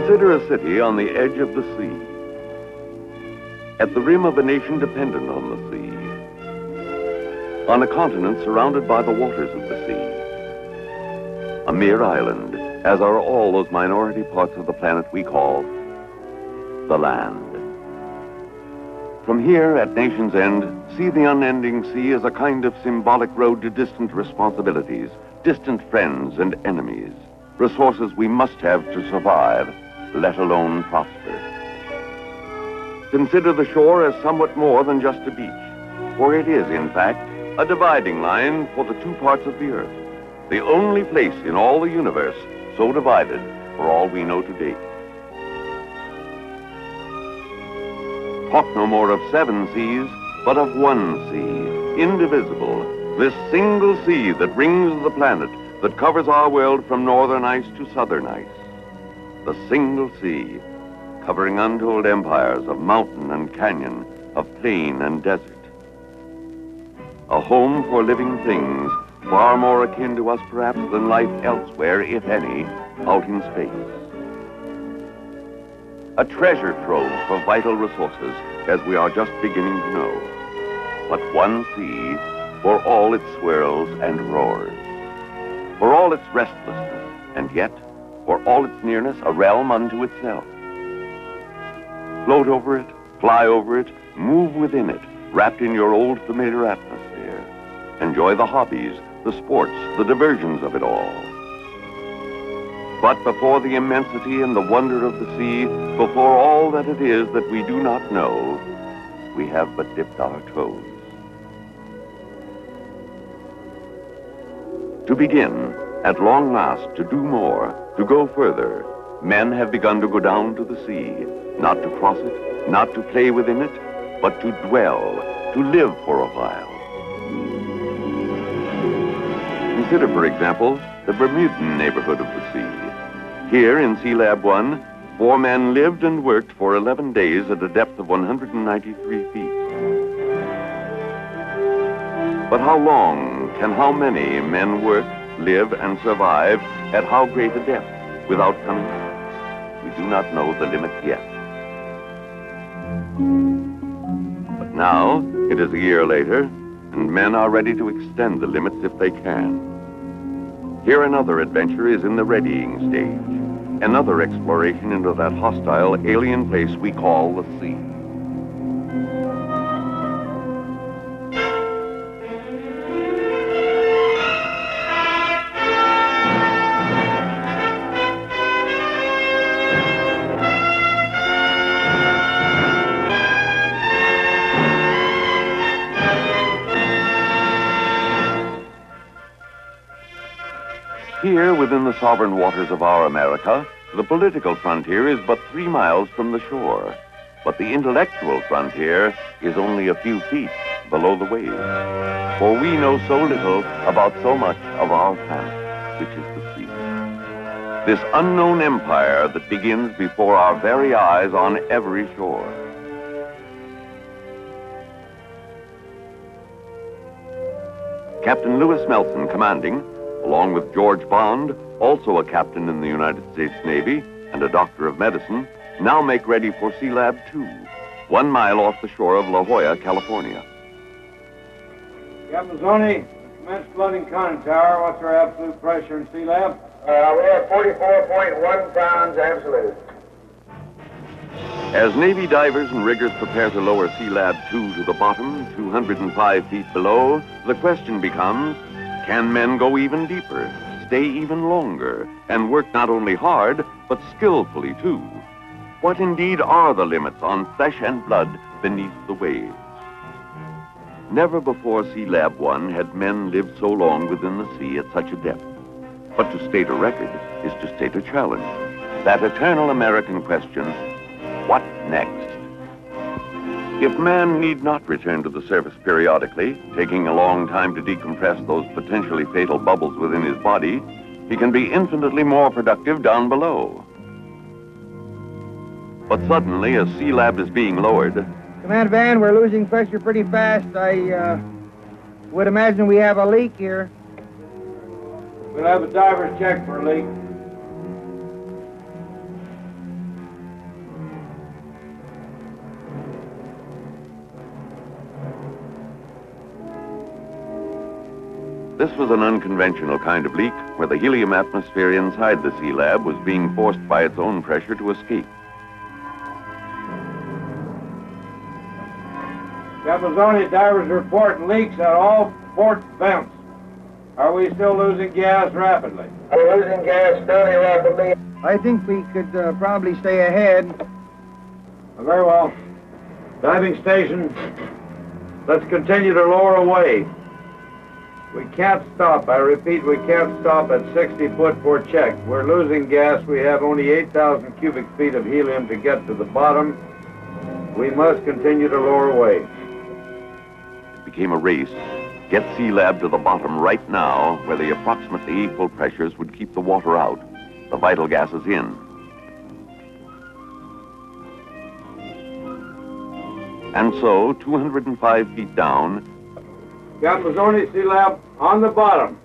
Consider a city on the edge of the sea, at the rim of a nation dependent on the sea, on a continent surrounded by the waters of the sea, a mere island, as are all those minority parts of the planet we call the land. From here, at nation's end, see the unending sea as a kind of symbolic road to distant responsibilities, distant friends and enemies, resources we must have to survive, let alone prosper. Consider the shore as somewhat more than just a beach, for it is, in fact, a dividing line for the two parts of the earth, the only place in all the universe so divided for all we know to date. Talk no more of 7 seas, but of one sea, indivisible, this single sea that rings the planet, that covers our world from northern ice to southern ice. The single sea, covering untold empires of mountain and canyon, of plain and desert. A home for living things, far more akin to us perhaps than life elsewhere, if any, out in space. A treasure trove for vital resources, as we are just beginning to know. But one sea for all its swirls and roars, for all its restlessness, and yet, for all its nearness, a realm unto itself. Float over it, fly over it, move within it, wrapped in your old familiar atmosphere. Enjoy the hobbies, the sports, the diversions of it all. But before the immensity and the wonder of the sea, before all that it is that we do not know, we have but dipped our toes. To begin, at long last, to do more, to go further, men have begun to go down to the sea, not to cross it, not to play within it, but to dwell, to live for a while. Consider, for example, the Bermudan neighborhood of the sea. Here in Sealab I, 4 men lived and worked for 11 days at a depth of 193 feet. But how long can how many men work, live, and survive at how great a depth without coming up? We do not know the limit yet. But now, it is a year later, and men are ready to extend the limits if they can. Here another adventure is in the readying stage. Another exploration into that hostile, alien place we call the sea. Here, within the sovereign waters of our America, the political frontier is but 3 miles from the shore. But the intellectual frontier is only a few feet below the waves. For we know so little about so much of our planet, which is the sea. This unknown empire that begins before our very eyes on every shore. Captain Lewis Melson, commanding, along with George Bond, also a captain in the United States Navy and a doctor of medicine, now make ready for Sealab II, 1 mile off the shore of La Jolla, California. Captain Zoni, commence flooding conning tower. What's our absolute pressure in Sealab? We have 44.1 pounds absolute. As Navy divers and riggers prepare to lower Sealab II to the bottom, 205 feet below, the question becomes, can men go even deeper, stay even longer, and work not only hard, but skillfully too? What indeed are the limits on flesh and blood beneath the waves? Never before Sealab I had men lived so long within the sea at such a depth. But to state a record is to state a challenge. That eternal American question, what next? If man need not return to the surface periodically, taking a long time to decompress those potentially fatal bubbles within his body, he can be infinitely more productive down below. But suddenly, as Sealab is being lowered... Command Van, we're losing pressure pretty fast. I would imagine we have a leak here. We'll have a diver's check for a leak. This was an unconventional kind of leak where the helium atmosphere inside the Sealab was being forced by its own pressure to escape. Capizoni, divers report leaks at all port vents. Are we still losing gas rapidly? We're losing gas fairly rapidly. I think we could probably stay ahead. Very well. Diving station, let's continue to lower away. We can't stop. I repeat, we can't stop at 60 foot for check. We're losing gas. We have only 8,000 cubic feet of helium to get to the bottom. We must continue to lower away. It became a race. Get Sealab to the bottom right now, where the approximately equal pressures would keep the water out, the vital gases in. And so, 205 feet down, Capizoni, Sealab on the bottom.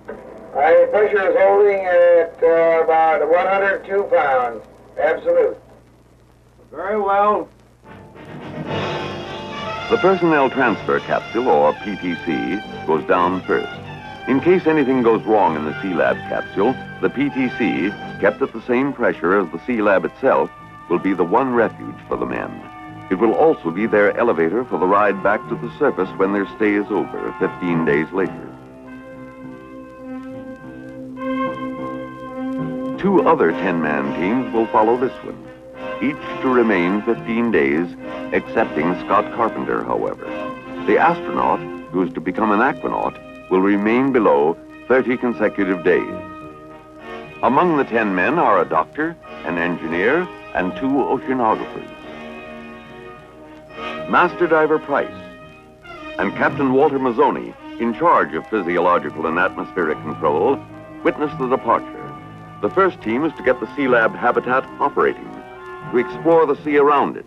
The pressure is holding at about 102 pounds. Absolute. Very well. the personnel transfer capsule, or PTC, goes down first. In case anything goes wrong in the Sealab capsule, the PTC, kept at the same pressure as the Sealab itself, will be the one refuge for the men. It will also be their elevator for the ride back to the surface when their stay is over 15 days later. Two other 10-man teams will follow this one, each to remain 15 days, excepting Scott Carpenter, however. The astronaut, who is to become an aquanaut, will remain below 30 consecutive days. Among the 10 men are a doctor, an engineer, and 2 oceanographers. Master Diver Price and Captain Walter Mazzoni, in charge of physiological and atmospheric control, witness the departure. The first team is to get the Sealab habitat operating, to explore the sea around it,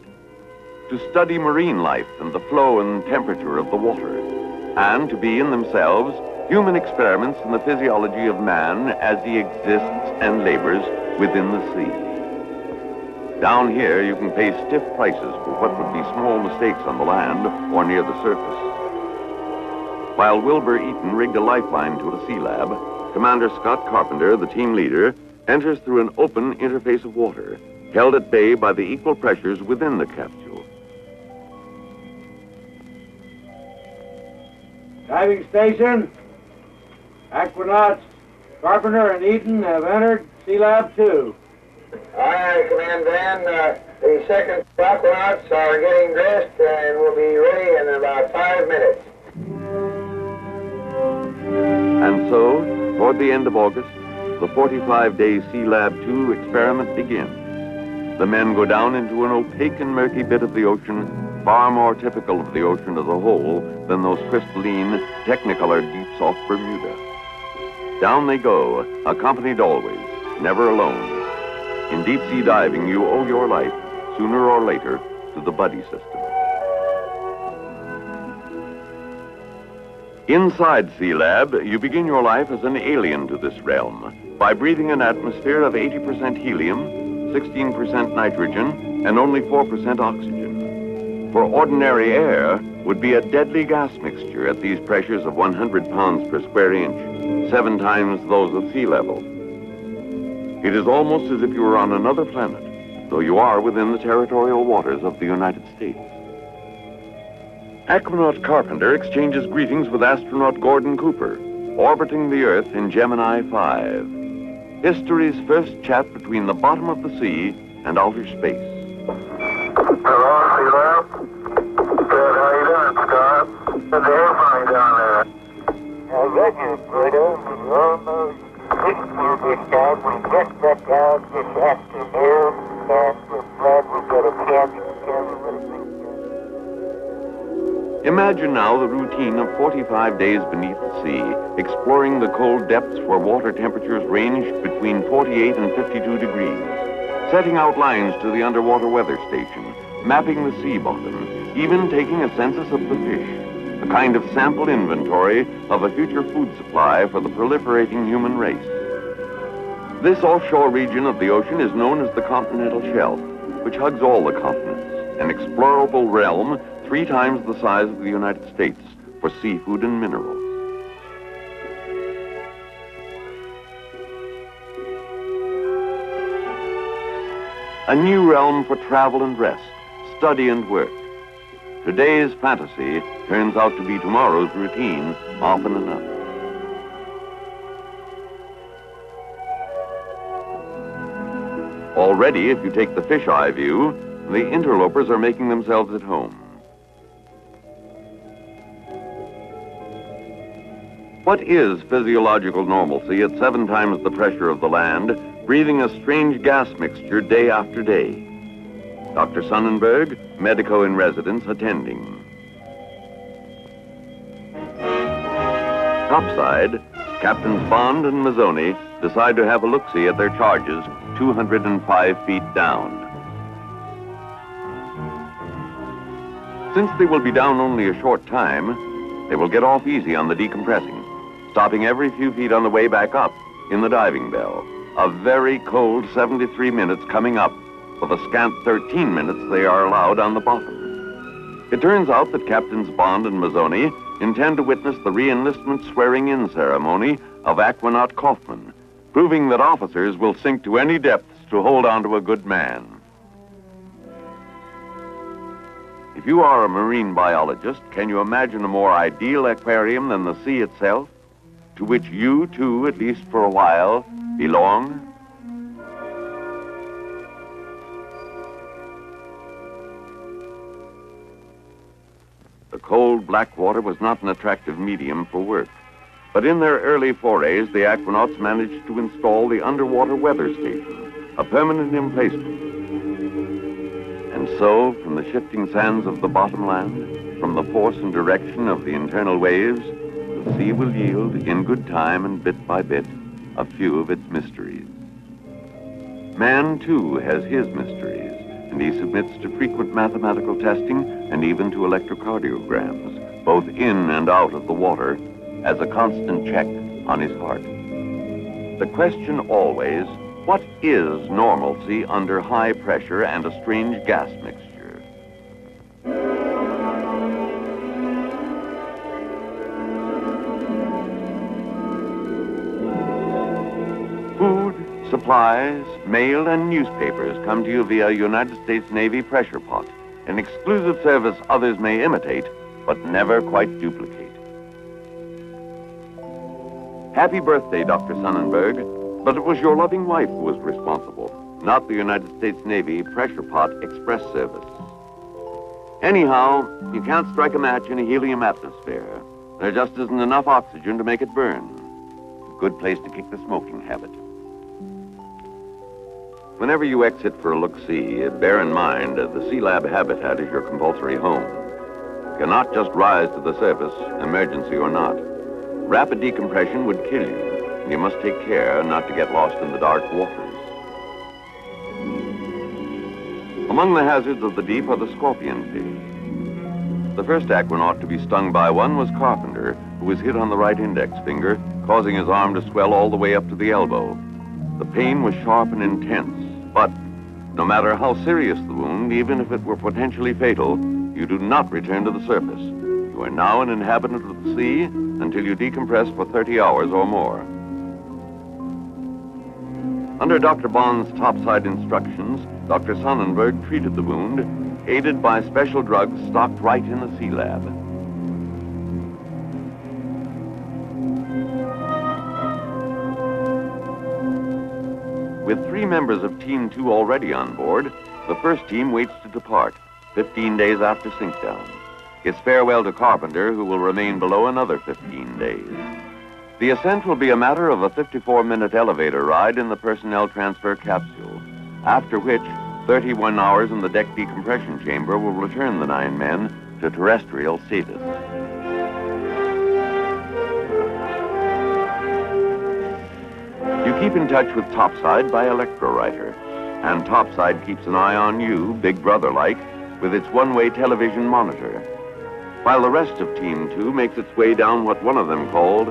to study marine life and the flow and temperature of the water, and to be in themselves human experiments in the physiology of man as he exists and labors within the sea. Down here, you can pay stiff prices for what would be small mistakes on the land or near the surface. While Wilbur Eaton rigged a lifeline to a Sealab, Commander Scott Carpenter, the team leader, enters through an open interface of water, held at bay by the equal pressures within the capsule. Diving station, aquanauts Carpenter and Eaton have entered Sealab II. Aye, Command Van. The second aquanauts are getting dressed and will be ready in about 5 minutes. And so, toward the end of August, the 45-day Sealab II experiment begins. The men go down into an opaque and murky bit of the ocean, far more typical of the ocean as a whole than those crystalline, technicolored deeps off Bermuda. Down they go, accompanied always, never alone. In deep-sea diving, you owe your life, sooner or later, to the buddy system. Inside Sealab, you begin your life as an alien to this realm by breathing an atmosphere of 80% helium, 16% nitrogen, and only 4% oxygen. For ordinary air would be a deadly gas mixture at these pressures of 100 pounds per square inch, 7 times those of sea level. It is almost as if you were on another planet, though you are within the territorial waters of the United States. Aquanaut Carpenter exchanges greetings with astronaut Gordon Cooper, orbiting the Earth in Gemini 5. History's first chat between the bottom of the sea and outer space. Hello, Sealab. Good, how you doing, Scott? Good to hear from you down there. I got you, Pluto. You almost fixed you this time. We just got down this afternoon, and we're glad we got a chance to tell you what it means. Imagine now the routine of 45 days beneath the sea, exploring the cold depths where water temperatures range between 48 and 52 degrees, setting out lines to the underwater weather station, mapping the sea bottom, even taking a census of the fish, a kind of sample inventory of a future food supply for the proliferating human race. This offshore region of the ocean is known as the continental shelf, which hugs all the continents, an explorable realm 3 times the size of the United States for seafood and minerals. A new realm for travel and rest, study and work. Today's fantasy turns out to be tomorrow's routine often enough. Already, if you take the fisheye view, the interlopers are making themselves at home. What is physiological normalcy at 7 times the pressure of the land, breathing a strange gas mixture day after day? Dr. Sonnenberg, medico in residence, attending. Topside, Captains Bond and Mazzoni decide to have a look-see at their charges 205 feet down. Since they will be down only a short time, they will get off easy on the decompressing, stopping every few feet on the way back up in the diving bell. A very cold 73 minutes coming up for the scant 13 minutes they are allowed on the bottom. It turns out that Captains Bond and Mazzoni intend to witness the re-enlistment swearing-in ceremony of Aquanaut Kaufman, proving that officers will sink to any depths to hold on to a good man. If you are a marine biologist, can you imagine a more ideal aquarium than the sea itself, to which you, too, at least for a while, belong? The cold black water was not an attractive medium for work, but in their early forays, the aquanauts managed to install the underwater weather station, a permanent emplacement. And so, from the shifting sands of the bottomland, from the force and direction of the internal waves, the sea will yield, in good time and bit by bit, a few of its mysteries. Man, too, has his mysteries, and he submits to frequent mathematical testing and even to electrocardiograms, both in and out of the water, as a constant check on his heart. The question always, what is normalcy under high pressure and a strange gas mixture? Food, supplies, mail, and newspapers come to you via United States Navy pressure pot, an exclusive service others may imitate, but never quite duplicate. Happy birthday, Dr. Sonnenberg. But it was your loving wife who was responsible, not the United States Navy pressure pot express service. Anyhow, you can't strike a match in a helium atmosphere. There just isn't enough oxygen to make it burn. A good place to kick the smoking habit. Whenever you exit for a look-see, bear in mind the SEALAB habitat is your compulsory home. You cannot just rise to the surface, emergency or not. Rapid decompression would kill you. You must take care not to get lost in the dark waters. Among the hazards of the deep are the scorpion fish. The first aquanaut to be stung by one was Carpenter, who was hit on the right index finger, causing his arm to swell all the way up to the elbow. The pain was sharp and intense, but no matter how serious the wound, even if it were potentially fatal, you do not return to the surface. You are now an inhabitant of the sea until you decompress for 30 hours or more. Under Dr. Bond's topside instructions, Dr. Sonnenberg treated the wound, aided by special drugs stocked right in the SEALAB. With 3 members of Team 2 already on board, the first team waits to depart, 15 days after sinkdown. It's farewell to Carpenter, who will remain below another 15 days. The ascent will be a matter of a 54-minute elevator ride in the personnel transfer capsule, after which 31 hours in the deck decompression chamber will return the 9 men to terrestrial status. You keep in touch with Topside by electrowriter, and Topside keeps an eye on you, Big Brother-like, with its one-way television monitor, while the rest of Team 2 makes its way down what one of them called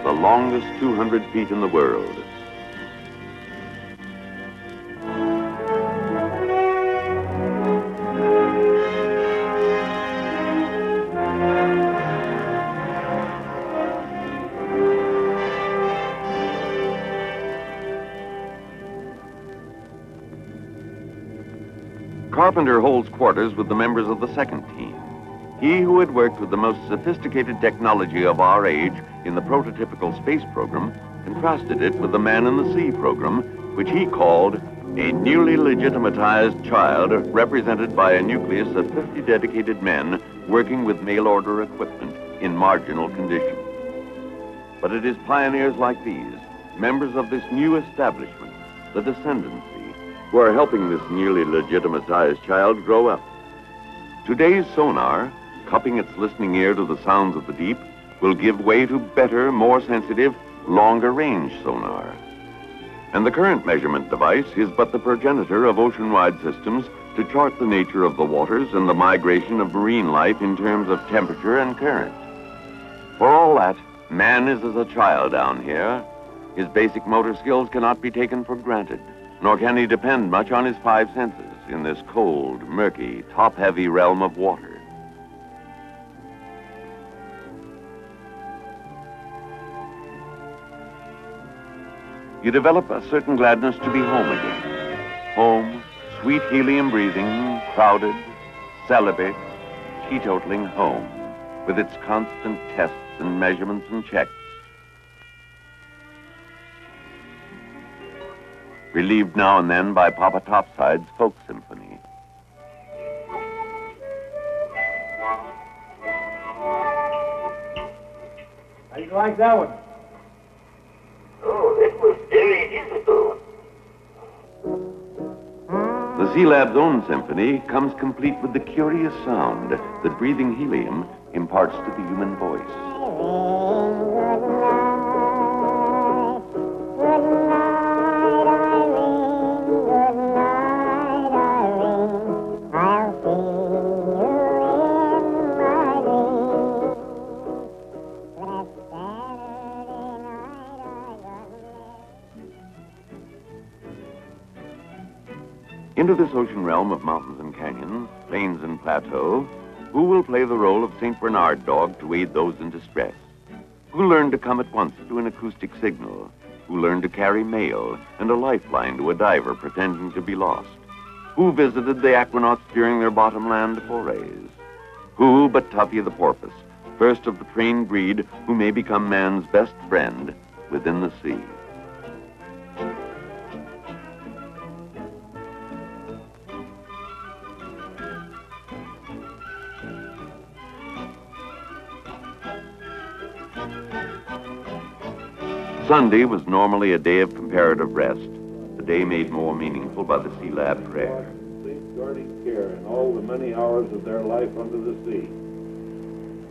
the longest 200 feet in the world. Carpenter holds quarters with the members of the second team. He who had worked with the most sophisticated technology of our age in the prototypical space program contrasted it with the Man in the Sea program, which he called a newly legitimatized child represented by a nucleus of 50 dedicated men working with mail-order equipment in marginal conditions. But it is pioneers like these, members of this new establishment, the Descendancy, who are helping this newly legitimatized child grow up. Today's sonar, cupping its listening ear to the sounds of the deep, will give way to better, more sensitive, longer-range sonar. And the current measurement device is but the progenitor of ocean-wide systems to chart the nature of the waters and the migration of marine life in terms of temperature and current. For all that, man is as a child down here. His basic motor skills cannot be taken for granted, nor can he depend much on his five senses in this cold, murky, top-heavy realm of water. You develop a certain gladness to be home again. Home, sweet helium breathing, crowded, celibate, teetotaling home, with its constant tests and measurements and checks. Relieved now and then by Papa Topside's folk symphony. How you like that one? Oh, it was very difficult. The Sealab's own symphony comes complete with the curious sound that breathing helium imparts to the human voice. Into this ocean realm of mountains and canyons, plains and plateaux, who will play the role of St. Bernard dog to aid those in distress? Who learned to come at once to an acoustic signal? Who learned to carry mail and a lifeline to a diver pretending to be lost? Who visited the aquanots during their bottomland forays? Who but Tuffy the porpoise, first of the trained breed who may become man's best friend within the sea? Sunday was normally a day of comparative rest, a day made more meaningful by the Sealab prayer. Safeguarding care in all the many hours of their life under the sea.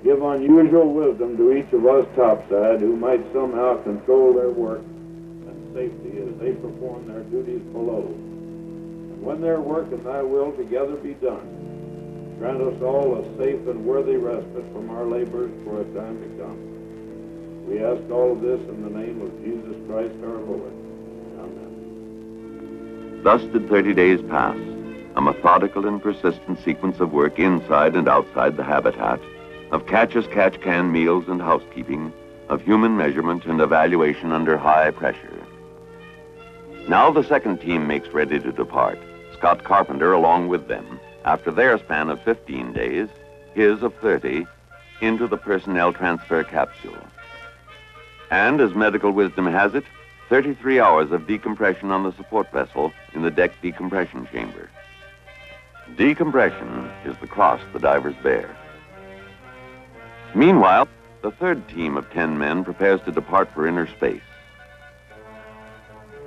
Give unusual wisdom to each of us topside who might somehow control their work and safety as they perform their duties below. And when their work and thy will together be done, grant us all a safe and worthy respite from our labors for a time to come. We ask all of this in the name of Jesus Christ our Lord. Amen. Thus did 30 days pass, a methodical and persistent sequence of work inside and outside the habitat, of catch-as-catch-can meals and housekeeping, of human measurement and evaluation under high pressure. Now the second team makes ready to depart, Scott Carpenter along with them, after their span of 15 days, his of 30, into the personnel transfer capsule. And, as medical wisdom has it, 33 hours of decompression on the support vessel in the deck decompression chamber. Decompression is the cross the divers bear. Meanwhile, the third team of 10 men prepares to depart for inner space.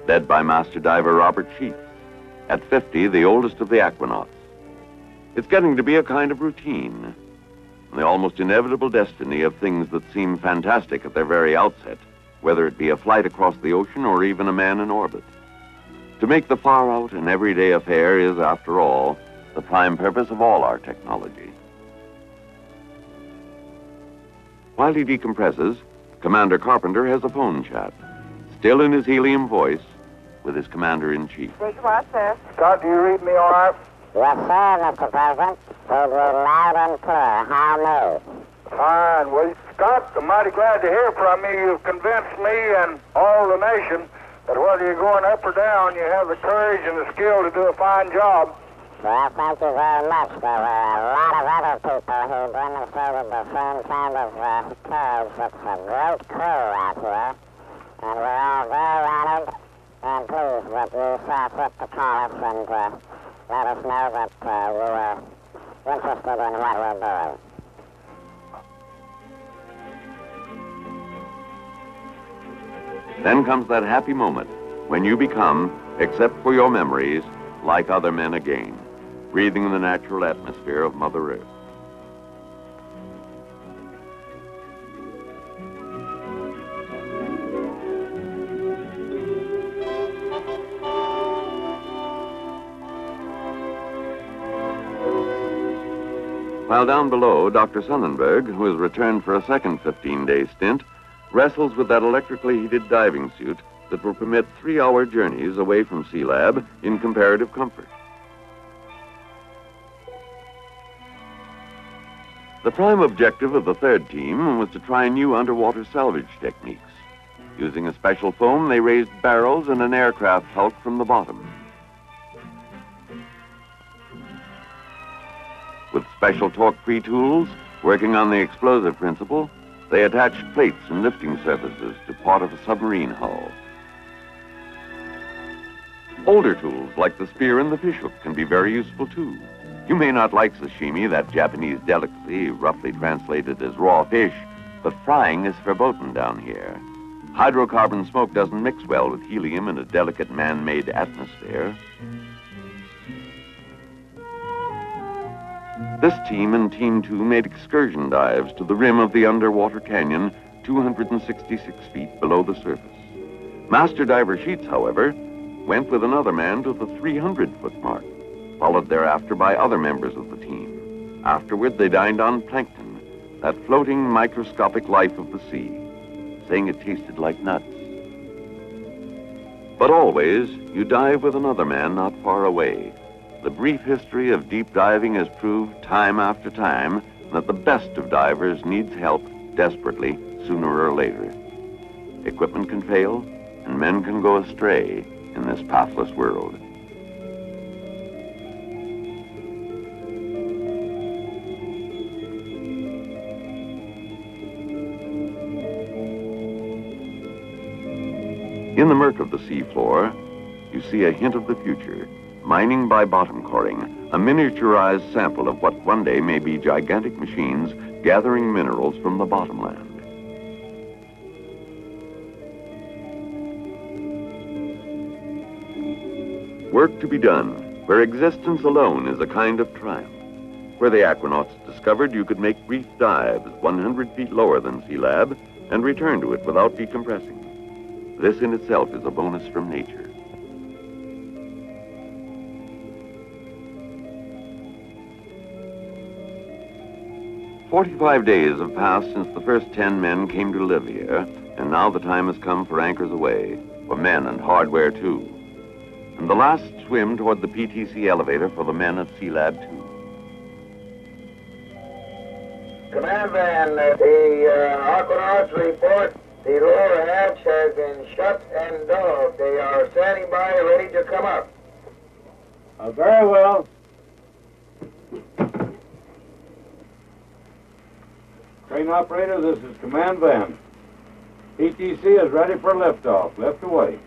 Led by Master Diver Robert Sheets, at 50, the oldest of the aquanauts. It's getting to be a kind of routine, the almost inevitable destiny of things that seem fantastic at their very outset, whether it be a flight across the ocean or even a man in orbit. To make the far out an everyday affair is, after all, the prime purpose of all our technology. While he decompresses, Commander Carpenter has a phone chat, still in his helium voice, with his commander-in-chief. Big what, sir? Scott, do you read me all right? Yes, sir, Mr. President. Read you loud and clear. How news? Fine. Well, Scott, I'm mighty glad to hear from you. You've convinced me and all the nation that whether you're going up or down, you have the courage and the skill to do a fine job. Well, thank you very much. There were a lot of other people who demonstrated the same kind of courage. It's a great crew out here, and we're all very honored and pleased that you saw fit to call us and let us know that you were interested in what we're doing. Then comes that happy moment when you become, except for your memories, like other men again, breathing the natural atmosphere of Mother Earth. While down below, Dr. Sonnenberg, who has returned for a second 15-day stint, wrestles with that electrically heated diving suit that will permit 3-hour journeys away from Sealab in comparative comfort. The prime objective of the third team was to try new underwater salvage techniques. Using a special foam, they raised barrels and an aircraft hulk from the bottom. With special torque-free tools, working on the explosive principle, they attached plates and lifting surfaces to part of a submarine hull. Older tools like the spear and the fishhook can be very useful too. You may not like sashimi, that Japanese delicacy roughly translated as raw fish, but frying is verboten down here. Hydrocarbon smoke doesn't mix well with helium in a delicate man-made atmosphere. This team and Team 2 made excursion dives to the rim of the underwater canyon 266 feet below the surface. Master Diver Sheets, however, went with another man to the 300-foot mark, followed thereafter by other members of the team. Afterward, they dined on plankton, that floating microscopic life of the sea, saying it tasted like nuts. But always, you dive with another man not far away. The brief history of deep diving has proved time after time that the best of divers needs help desperately sooner or later. Equipment can fail, and men can go astray in this pathless world. In the murk of the seafloor, you see a hint of the future. Mining by bottom coring, a miniaturized sample of what one day may be gigantic machines gathering minerals from the bottomland. Work to be done, where existence alone is a kind of triumph. Where the aquanauts discovered you could make brief dives 100 feet lower than Sealab and return to it without decompressing. This in itself is a bonus from nature. "45 days have passed since the first 10 men came to live here, and now the time has come for anchors away, for men and hardware too. And the last swim toward the PTC elevator for the men of Sealab II. Command van, the aquanauts report the lower hatch has been shut and dogged. They are standing by, ready to come up. Very well. Crane operator, this is command van. PTC is ready for liftoff. Lift away.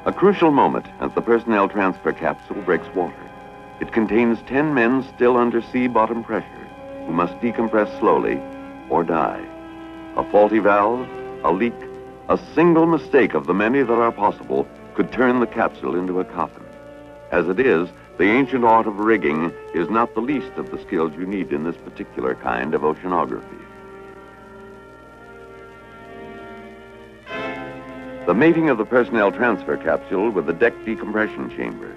A crucial moment as the personnel transfer capsule breaks water. It contains 10 men still under sea bottom pressure who must decompress slowly or die. A faulty valve, a leak, a single mistake of the many that are possible could turn the capsule into a coffin. As it is, the ancient art of rigging is not the least of the skills you need in this particular kind of oceanography. The mating of the personnel transfer capsule with the deck decompression chamber.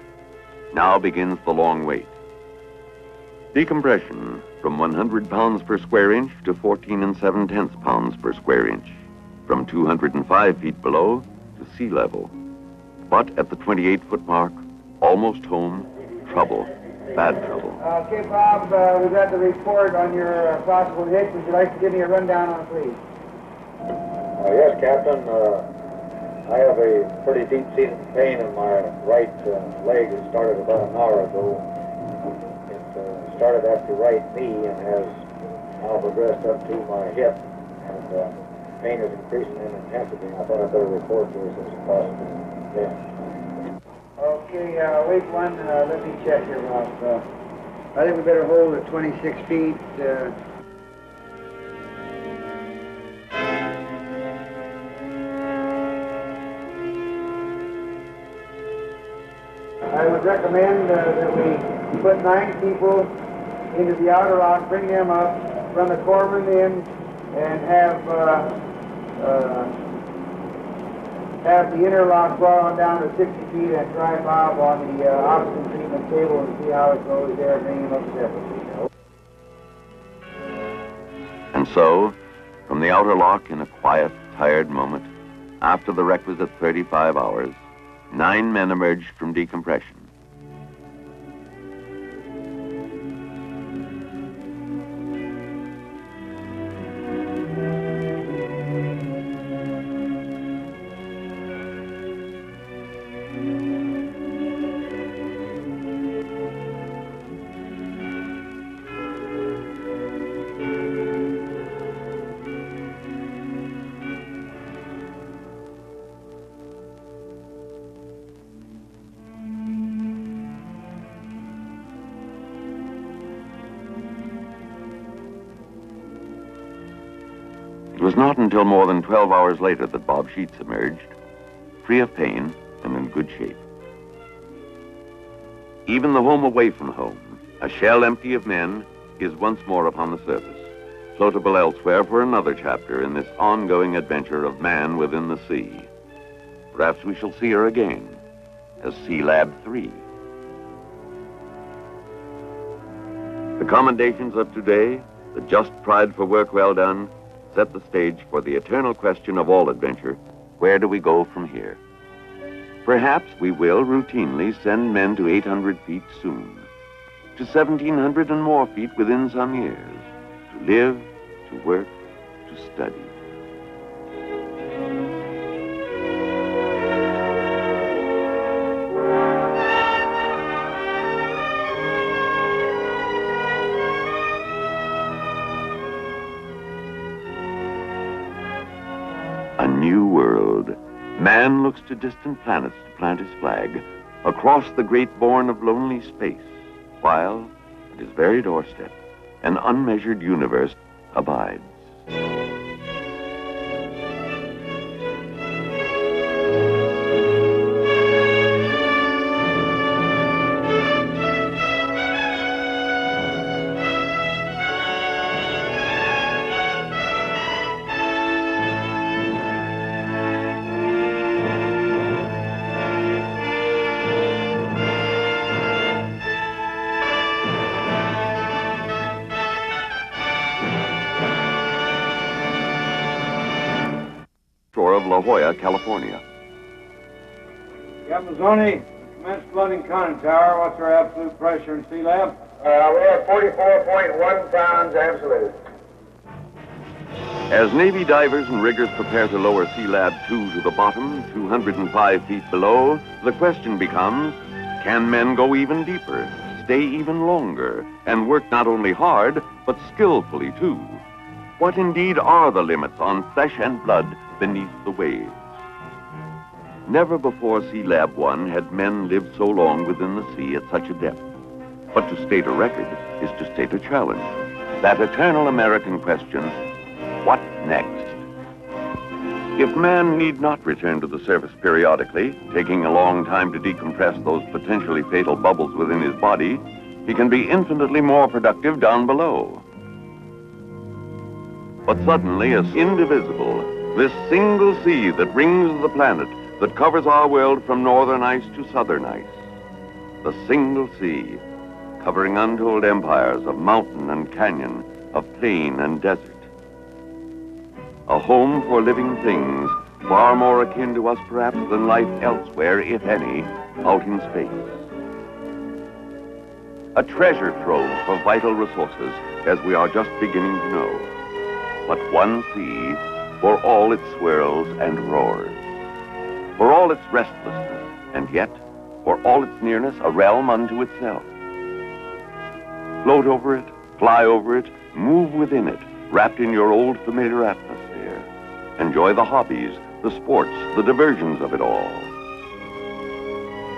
Now begins the long wait. Decompression from 100 pounds per square inch to 14 7/10 pounds per square inch. From 205 feet below to sea level. But at the 28-foot mark, almost home, trouble, bad trouble. Okay, Bob, we got the report on your possible hit. Would you like to give me a rundown on it, please? Yes, Captain. I have a pretty deep-seated pain in my right leg. It started about an hour ago. It started at the right knee and has now progressed up to my hip. And pain is increasing in intensity. I thought I'd better report to you as soon as possible. Yeah. Okay, wait one. Let me check here, Ralph. I think we better hold at 26 feet. I would recommend that we put 9 people into the outer lock, bring them up, run the corpsman in, and have the inner lock brought on down to 60 feet and try Bob on the oxygen treatment table and see how it goes there, bring him up separately. And so, from the outer lock in a quiet, tired moment, after the requisite 35 hours, 9 men emerged from decompression. It was not until more than 12 hours later that Bob Sheets emerged, free of pain and in good shape. Even the home away from home, a shell empty of men, is once more upon the surface, floatable elsewhere for another chapter in this ongoing adventure of man within the sea. Perhaps we shall see her again as SEALAB III. The commendations of today, the just pride for work well done, set the stage for the eternal question of all adventure: where do we go from here? Perhaps we will routinely send men to 800 feet soon, to 1,700 and more feet within some years, to live, to work, to study. A new world. Man looks to distant planets to plant his flag across the great bourne of lonely space, while at his very doorstep, an unmeasured universe abides. Of La Jolla, California. Captain Zoni, commence flooding conning tower. What's our absolute pressure in SEALAB? We have 44.1 pounds absolute. As Navy divers and riggers prepare to lower SEALAB II to the bottom, 205 feet below, the question becomes, can men go even deeper, stay even longer, and work not only hard, but skillfully too? What indeed are the limits on flesh and blood beneath the waves? Never before SEALAB I had men lived so long within the sea at such a depth. But to state a record is to state a challenge. That eternal American question, what next? If man need not return to the surface periodically, taking a long time to decompress those potentially fatal bubbles within his body, he can be infinitely more productive down below. But suddenly, as indivisible, this single sea that rings the planet, that covers our world from northern ice to southern ice. The single sea, covering untold empires of mountain and canyon, of plain and desert. A home for living things, far more akin to us perhaps than life elsewhere, if any, out in space. A treasure trove of vital resources, as we are just beginning to know. But one sea for all its swirls and roars. for all its restlessness, and yet, for all its nearness, a realm unto itself. Float over it, fly over it, move within it, wrapped in your old familiar atmosphere. Enjoy the hobbies, the sports, the diversions of it all.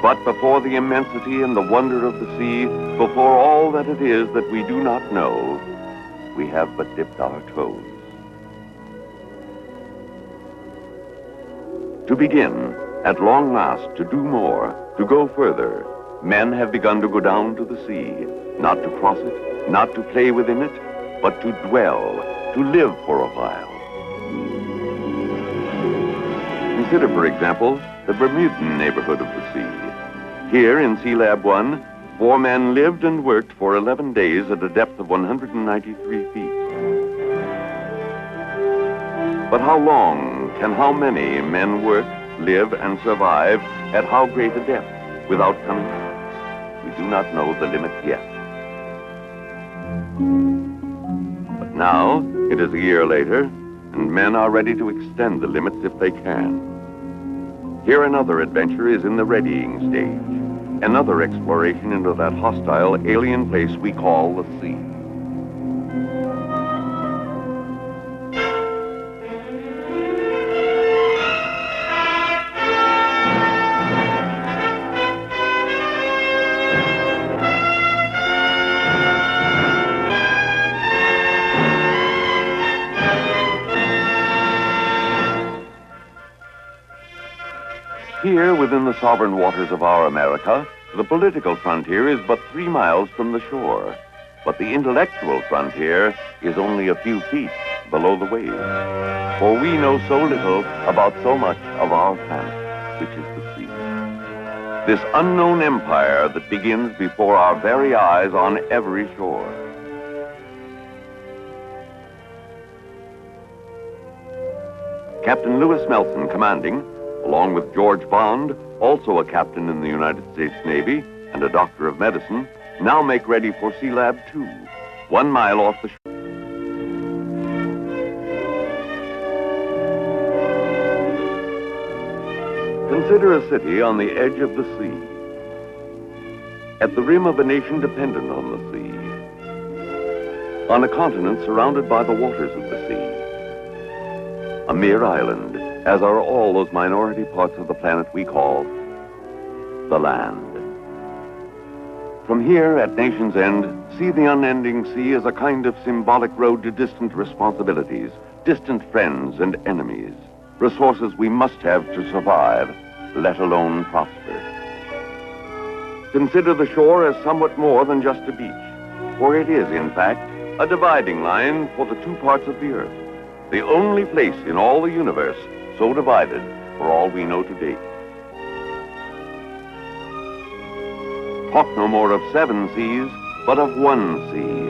But before the immensity and the wonder of the sea, before all that it is that we do not know, we have but dipped our toes. To begin, at long last, to do more, to go further, men have begun to go down to the sea, not to cross it, not to play within it, but to dwell, to live for a while. Consider, for example, the Bermudan neighborhood of the sea. Here in Sealab I, 4 men lived and worked for 11 days at a depth of 193 feet. But how long can how many men work, live, and survive at how great a depth without coming up? We do not know the limit yet. But now, it is a year later, and men are ready to extend the limits if they can. Here another adventure is in the readying stage. Another exploration into that hostile, alien place we call the sea. Here, within the sovereign waters of our America, the political frontier is but 3 miles from the shore. But the intellectual frontier is only a few feet below the waves. For we know so little about so much of our planet, which is the sea. This unknown empire that begins before our very eyes on every shore. Captain Lewis Melson, commanding, along with George Bond, also a captain in the United States Navy and a doctor of medicine, now make ready for Sealab II, 1 mile off the shore. Consider a city on the edge of the sea, at the rim of a nation dependent on the sea, on a continent surrounded by the waters of the sea, a mere island, as are all those minority parts of the planet we call the land. From here, at Nation's End, see the unending sea as a kind of symbolic road to distant responsibilities, distant friends and enemies, resources we must have to survive, let alone prosper. Consider the shore as somewhat more than just a beach, for it is, in fact, a dividing line for the 2 parts of the earth, the only place in all the universe so divided for all we know to date. Talk no more of 7 seas, but of 1 sea,